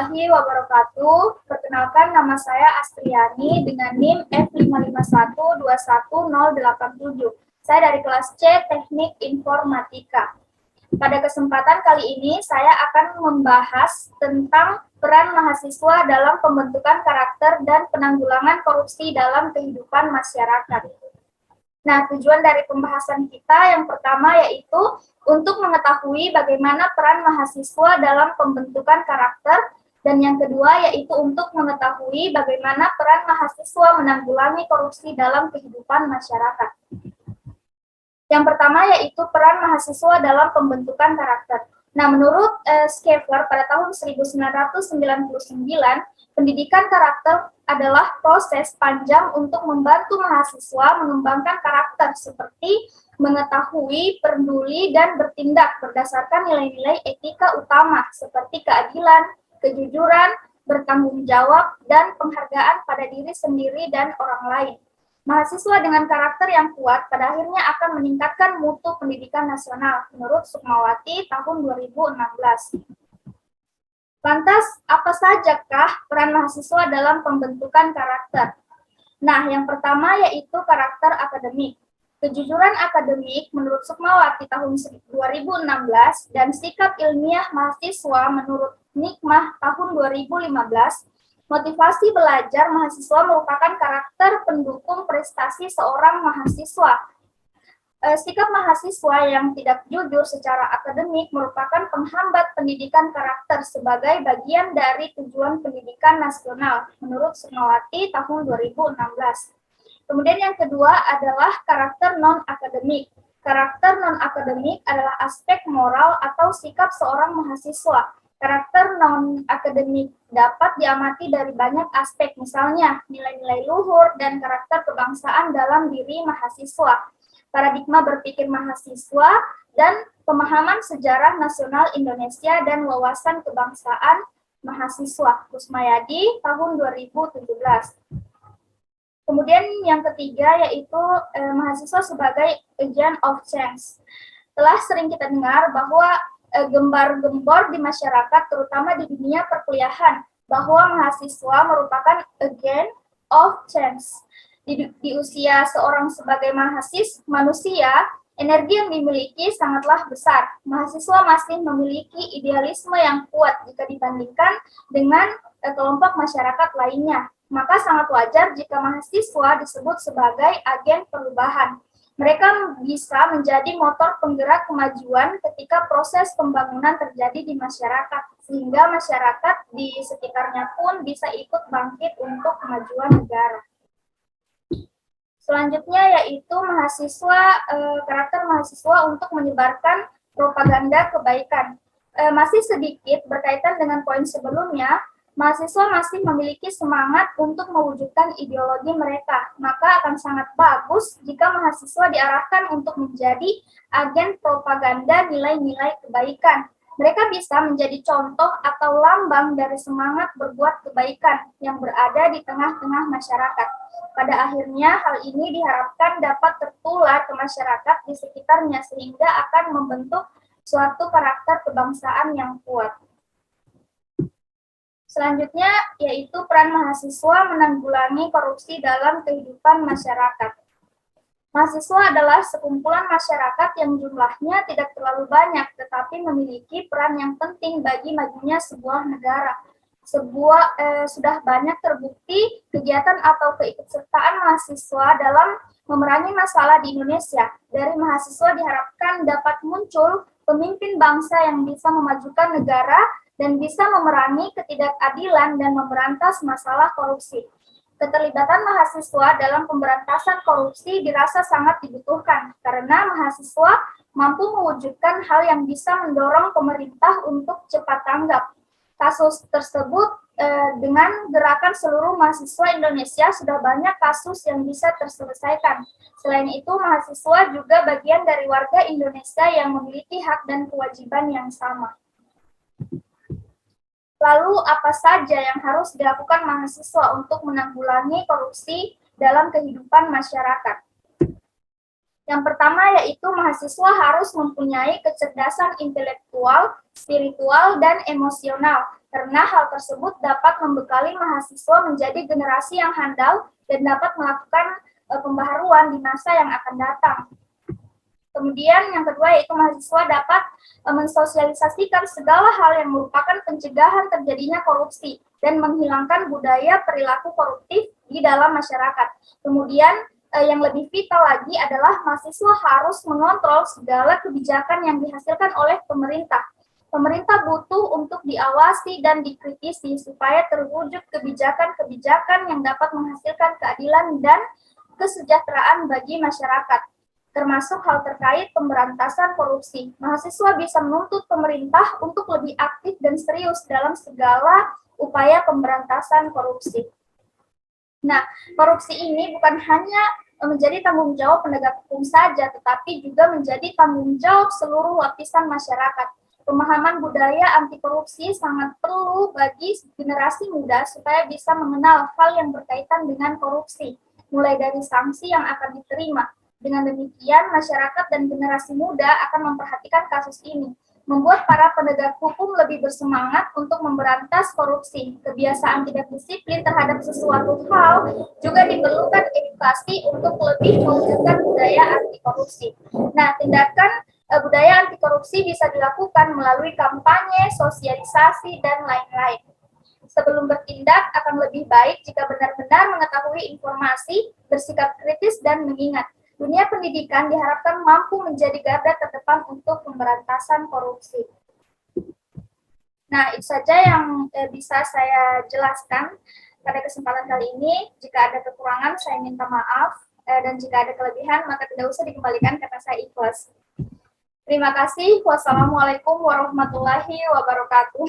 warahmatullahi wabarakatuh. Perkenalkan, nama saya Astriani dengan NIM F551211087. Saya dari kelas C Teknik Informatika. Pada kesempatan kali ini saya akan membahas tentang peran mahasiswa dalam pembentukan karakter dan penanggulangan korupsi dalam kehidupan masyarakat. Nah, tujuan dari pembahasan kita yang pertama yaitu untuk mengetahui bagaimana peran mahasiswa dalam pembentukan karakter, dan yang kedua yaitu untuk mengetahui bagaimana peran mahasiswa menanggulangi korupsi dalam kehidupan masyarakat. Yang pertama yaitu peran mahasiswa dalam pembentukan karakter. Nah, menurut Schaeffer pada tahun 1999, pendidikan karakter adalah proses panjang untuk membantu mahasiswa mengembangkan karakter seperti mengetahui, peduli, dan bertindak berdasarkan nilai-nilai etika utama seperti keadilan, kejujuran, bertanggung jawab, dan penghargaan pada diri sendiri dan orang lain. Mahasiswa dengan karakter yang kuat pada akhirnya akan meningkatkan mutu pendidikan nasional, menurut Sukmawati tahun 2016. Lantas, apa sajakah peran mahasiswa dalam pembentukan karakter? Nah, yang pertama yaitu karakter akademik. Kejujuran akademik menurut Sukmawati tahun 2016 dan sikap ilmiah mahasiswa menurut Nikmah tahun 2015, motivasi belajar mahasiswa merupakan karakter pendukung prestasi seorang mahasiswa. Sikap mahasiswa yang tidak jujur secara akademik merupakan penghambat pendidikan karakter sebagai bagian dari tujuan pendidikan nasional, menurut Sukmawati tahun 2016. Kemudian yang kedua adalah karakter non-akademik. Karakter non-akademik adalah aspek moral atau sikap seorang mahasiswa. Karakter non-akademik dapat diamati dari banyak aspek, misalnya nilai-nilai luhur dan karakter kebangsaan dalam diri mahasiswa, paradigma berpikir mahasiswa, dan pemahaman sejarah nasional Indonesia dan wawasan kebangsaan mahasiswa. Kusmayadi tahun 2017. Kemudian yang ketiga yaitu mahasiswa sebagai agent of change. Telah sering kita dengar bahwa gembar-gembor di masyarakat, terutama di dunia perkuliahan, bahwa mahasiswa merupakan agent of change. Di usia seorang sebagai manusia, energi yang dimiliki sangatlah besar. Mahasiswa masih memiliki idealisme yang kuat jika dibandingkan dengan kelompok masyarakat lainnya. Maka sangat wajar jika mahasiswa disebut sebagai agen perubahan. Mereka bisa menjadi motor penggerak kemajuan ketika proses pembangunan terjadi di masyarakat, sehingga masyarakat di sekitarnya pun bisa ikut bangkit untuk kemajuan negara. Selanjutnya yaitu karakter mahasiswa untuk menyebarkan propaganda kebaikan. Masih sedikit berkaitan dengan poin sebelumnya, mahasiswa masih memiliki semangat untuk mewujudkan ideologi mereka, maka akan sangat bagus jika mahasiswa diarahkan untuk menjadi agen propaganda nilai-nilai kebaikan. Mereka bisa menjadi contoh atau lambang dari semangat berbuat kebaikan yang berada di tengah-tengah masyarakat. Pada akhirnya, hal ini diharapkan dapat tertular ke masyarakat di sekitarnya sehingga akan membentuk suatu karakter kebangsaan yang kuat. Selanjutnya, yaitu peran mahasiswa menanggulangi korupsi dalam kehidupan masyarakat. Mahasiswa adalah sekumpulan masyarakat yang jumlahnya tidak terlalu banyak, tetapi memiliki peran yang penting bagi majunya sebuah negara. Sudah banyak terbukti kegiatan atau keikutsertaan mahasiswa dalam memerangi masalah di Indonesia. Dari mahasiswa diharapkan dapat muncul pemimpin bangsa yang bisa memajukan negara dan bisa memerangi ketidakadilan dan memberantas masalah korupsi. Keterlibatan mahasiswa dalam pemberantasan korupsi dirasa sangat dibutuhkan karena mahasiswa mampu mewujudkan hal yang bisa mendorong pemerintah untuk cepat tanggap. Kasus tersebut dengan gerakan seluruh mahasiswa Indonesia sudah banyak kasus yang bisa terselesaikan. Selain itu, mahasiswa juga bagian dari warga Indonesia yang memiliki hak dan kewajiban yang sama. Lalu, apa saja yang harus dilakukan mahasiswa untuk menanggulangi korupsi dalam kehidupan masyarakat? Yang pertama yaitu mahasiswa harus mempunyai kecerdasan intelektual, spiritual, dan emosional, karena hal tersebut dapat membekali mahasiswa menjadi generasi yang handal dan dapat melakukan pembaharuan di masa yang akan datang. Kemudian yang kedua yaitu mahasiswa dapat mensosialisasikan segala hal yang merupakan pencegahan terjadinya korupsi dan menghilangkan budaya perilaku koruptif di dalam masyarakat. Kemudian yang lebih vital lagi adalah mahasiswa harus mengontrol segala kebijakan yang dihasilkan oleh pemerintah. Pemerintah butuh untuk diawasi dan dikritisi supaya terwujud kebijakan-kebijakan yang dapat menghasilkan keadilan dan kesejahteraan bagi masyarakat, termasuk hal terkait pemberantasan korupsi. Mahasiswa bisa menuntut pemerintah untuk lebih aktif dan serius dalam segala upaya pemberantasan korupsi. Nah, korupsi ini bukan hanya menjadi tanggung jawab penegak hukum saja, tetapi juga menjadi tanggung jawab seluruh lapisan masyarakat. Pemahaman budaya anti korupsi sangat perlu bagi generasi muda supaya bisa mengenal hal yang berkaitan dengan korupsi, mulai dari sanksi yang akan diterima. Dengan demikian, masyarakat dan generasi muda akan memperhatikan kasus ini, membuat para penegak hukum lebih bersemangat untuk memberantas korupsi. Kebiasaan tidak disiplin terhadap sesuatu hal juga diperlukan edukasi untuk lebih mewujudkan budaya anti korupsi. Nah, tindakan budaya anti korupsi bisa dilakukan melalui kampanye, sosialisasi, dan lain-lain. Sebelum bertindak, akan lebih baik jika benar-benar mengetahui informasi, bersikap kritis, dan mengingat. Dunia pendidikan diharapkan mampu menjadi garda terdepan untuk pemberantasan korupsi. Nah, itu saja yang bisa saya jelaskan pada kesempatan kali ini. Jika ada kekurangan, saya minta maaf. Dan jika ada kelebihan, maka tidak usah dikembalikan karena saya ikhlas. Terima kasih. Wassalamualaikum warahmatullahi wabarakatuh.